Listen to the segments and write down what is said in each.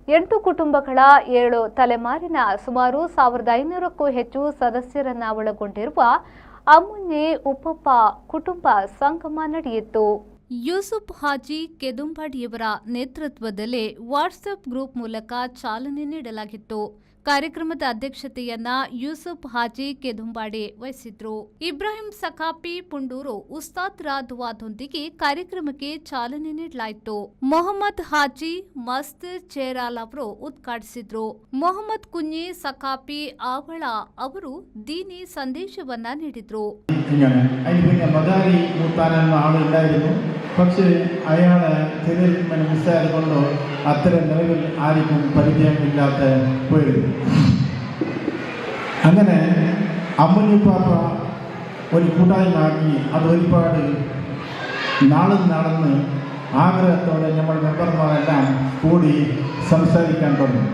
8 ಕುಟುಂಬಗಳ 7 ತಲೆಮಾರಿನ ಸುಮಾರು 1500ಕ್ಕೂ ಹೆಚ್ಚು ಸದಸ್ಯರನ್ನ ಒಳಗೊಂಡಿರುವ ಅಮ್ಮುನ್ನೆ ಉಪಪ್ಪ ಕುಟುಂಬ ಸಂಗಮ ನಡೆಯಿತು. ಯೂಸುಫ್ ಹಾಜಿ ಕೆದುಂಬಾಡಿಯವರ ನೇತೃತ್ವದಲ್ಲಿ ವಾಟ್ಸ್ಆಪ್ ಗ್ರೂಪ್ ಮೂಲಕ ಚಾಲನೆ ನೀಡಲಾಗಿತ್ತು. ಕಾರ್ಯಕ್ರಮದ ಅಧ್ಯಕ್ಷತೆಯನ್ನ ಯೂಸುಫ್ ಹಾಜಿ ಕೆದುಂಬಾಡಿ ವಹಿಸಿದ್ರು. ಇಬ್ರಾಹಿಂ ಸಖಾಫಿ ಪುಂಡೂರು ಉಸ್ತಾದ್-ರಾ-ದುಆದೊಂದಿಗೆ ಕಾರ್ಯಕ್ರಮಕ್ಕೆ ಚಾಲನೆ ನೀಡಲಾಯಿತು. ಮೊಹಮ್ಮದ್ ಹಾಜಿ ಮಸ್ತ್ ಚೇರಾಲ್ ಅವರು ಉದ್ಘಾಟಿಸಿದ್ರು. ಮೊಹಮ್ಮದ್ കുഞ്ഞി സഖാഫി ആവള ಅವರು ದೀನಿ ಸಂದೇಶವನ್ನ ನೀಡಿದ್ರು. പക്ഷേ അയാളെ ചെറിയ മിസ്സായതുകൊണ്ട് അത്തരം നിലവിൽ ആർക്കും പരിചയമില്ലാത്ത പോയിരുന്നു. അങ്ങനെ അമ്മുനിപ്പാപ്പ ഒരു കൂട്ടായ്മയാക്കി അത് ഒരുപാട് നടന്ന് ആഗ്രഹത്തോടെ നമ്മൾ മെമ്പർമാരെല്ലാം കൂടി സംസാരിക്കാൻ തുടങ്ങി.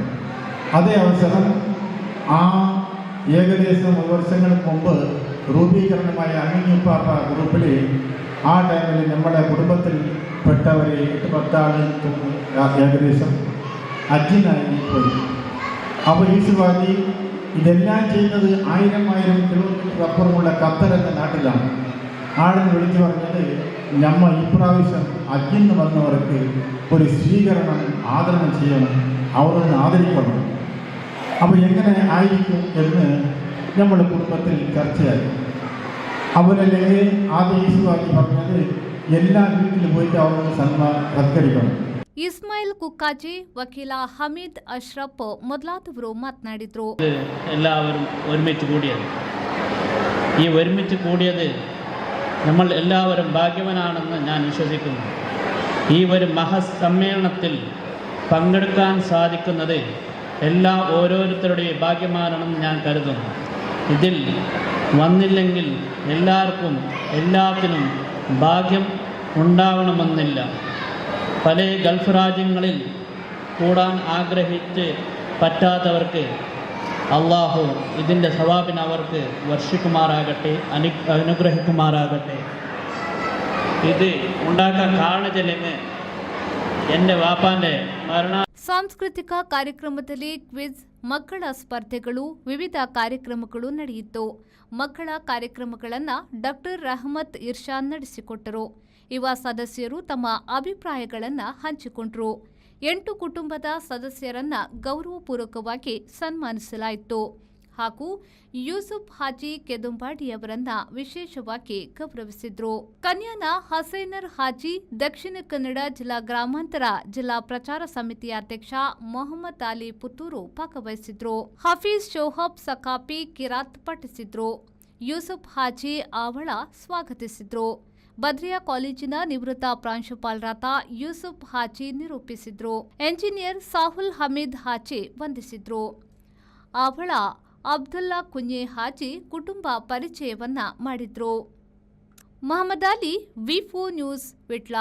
അതേ അവസരം ഏകദേശം വർഷങ്ങൾക്ക് മുമ്പ് രൂപീകരണമായ അമ്മുനിപ്പാപ്പ ഗ്രൂപ്പിൽ ആ ടൈമിൽ നമ്മുടെ കുടുംബത്തിൽ പെട്ടവർ 8-10 ആൾ ഏകദേശം അജ്ജിനായി പോയി. അപ്പോൾ ഈ ശിവാജി ഇതെല്ലാം ചെയ്യുന്നത് 1000 കിലോമീറ്റർ അപ്പുറമുള്ള ഖത്തർ എന്ന നാട്ടിലാണ്. ആളിന് വിളിച്ചു പറഞ്ഞത് നമ്മൾ ഇപ്രാവശ്യം അജ്ജിന്ന് വന്നവർക്ക് ഒരു സ്വീകരണം ആദരണം ചെയ്യണം, അവരൊന്ന് ആദരിക്കണം. അപ്പോൾ എങ്ങനെ ആയിരിക്കും എന്ന് നമ്മുടെ കുടുംബത്തിൽ ചർച്ചയായി. അവരല്ലെങ്കിൽ ആദ്യം ഈസുവാക്കി പറഞ്ഞത് എല്ലാ വീട്ടിലും പോയിട്ട് അവർക്ക് സത്കരിക്കണം. ಇಸ್ಮಾಯಿಲ್ ಕುಕ್ಕಾಜಿ, ವಕೀಲ ಹಮೀದ್ ಅಶ್ರಫ್ ಮೊದಲಾದವರು ಮಾತನಾಡಿದರು. എല്ലാവരും ഒരുമിച്ച് കൂടിയത്, ഈ ഒരുമിച്ച് കൂടിയത് നമ്മൾ എല്ലാവരും ഭാഗ്യവാനാണെന്ന് ഞാൻ വിശ്വസിക്കുന്നു. ഈ ഒരു മഹാസമ്മേളനത്തിൽ പങ്കെടുക്കാൻ സാധിക്കുന്നത് ഓരോരുത്തരുടെയും ഭാഗ്യമാണെന്ന് ഞാൻ കരുതുന്നു. ഇതിൽ വന്നില്ലെങ്കിൽ എല്ലാത്തിനും ഭാഗ്യം ഉണ്ടാവണമെന്നില്ല. പല ഗൾഫ് രാജ്യങ്ങളിൽ കൂടാൻ ആഗ്രഹിച്ച് പറ്റാത്തവർക്ക് അള്ളാഹു ഇതിൻ്റെ സവാബിന് അവർക്ക് വർഷിക്കുമാറാകട്ടെ, അനുഗ്രഹിക്കുമാറാകട്ടെ. ഇത് ഉണ്ടാക്കാൻ കാരണത്തിലെന്ന് എൻ്റെ വാപ്പാൻ്റെ ಸಾಂಸ್ಕೃತಿಕ ಕಾರ್ಯಕ್ರಮದಲ್ಲಿ ಕ್ವಿಜ್, ಮಕ್ಕಳ ಸ್ಪರ್ಧೆಗಳು, ವಿವಿಧ ಕಾರ್ಯಕ್ರಮಗಳು ನಡೆಯಿತು. ಮಕ್ಕಳ ಕಾರ್ಯಕ್ರಮಗಳನ್ನು ಡಾಕ್ಟರ್ ರಹಮತ್ ಇರ್ಷಾದ್ ನಡೆಸಿಕೊಟ್ಟರು. ಯುವ ಸದಸ್ಯರು ತಮ್ಮ ಅಭಿಪ್ರಾಯಗಳನ್ನು ಹಂಚಿಕೊಂಡರು. 8 ಕುಟುಂಬದ ಸದಸ್ಯರನ್ನ ಗೌರವಪೂರ್ವಕವಾಗಿ ಸನ್ಮಾನಿಸಲಾಯಿತು ಹಾಗೂ ಯೂಸುಫ್ ಹಾಜಿ ಕೆದುಂಬಾಡಿಯವರನ್ನ ವಿಶೇಷವಾಗಿ ಗೌರವಿಸಿದ್ರು. ಕನ್ಯಾನ ಹಸೈನರ್ ಹಾಜಿ, ದಕ್ಷಿಣ ಕನ್ನಡ ಜಿಲ್ಲಾ ಗ್ರಾಮಾಂತರ ಜಿಲ್ಲಾ ಪ್ರಚಾರ ಸಮಿತಿಯ ಅಧ್ಯಕ್ಷ ಮೊಹಮ್ಮದ್ ಅಲಿ ಪುತ್ತೂರು ಭಾಗವಹಿಸಿದ್ರು. ಹಫೀಜ್ ಶೋಹಬ್ ಸಖಾಫಿ ಕಿರಾತ್ ಪಠಿಸಿದ್ರು. ಯೂಸುಫ್ ಹಾಜಿ ಆವಳ ಸ್ವಾಗತಿಸಿದ್ರು. ಬದ್ರಿಯಾ ಕಾಲೇಜಿನ ನಿವೃತ್ತ ಪ್ರಾಂಶುಪಾಲರಾದ ಯೂಸುಫ್ ಹಾಜಿ ನಿರೂಪಿಸಿದ್ರು. ಎಂಜಿನಿಯರ್ ಸಾಹುಲ್ ಹಮೀದ್ ಹಾಜಿ ವಂದಿಸಿದ್ರು. ಆವಳ ಅಬ್ದುಲ್ಲಾ ಕುഞ്ഞಿ ಹಾಜಿ ಕುಟುಂಬ ಪರಿಚಯವನ್ನ ಮಾಡಿದ್ರು. ಮಹಮ್ಮದ್ ಅಲಿ, ವಿ4 ನ್ಯೂಸ್, ವಿಟ್ಲ.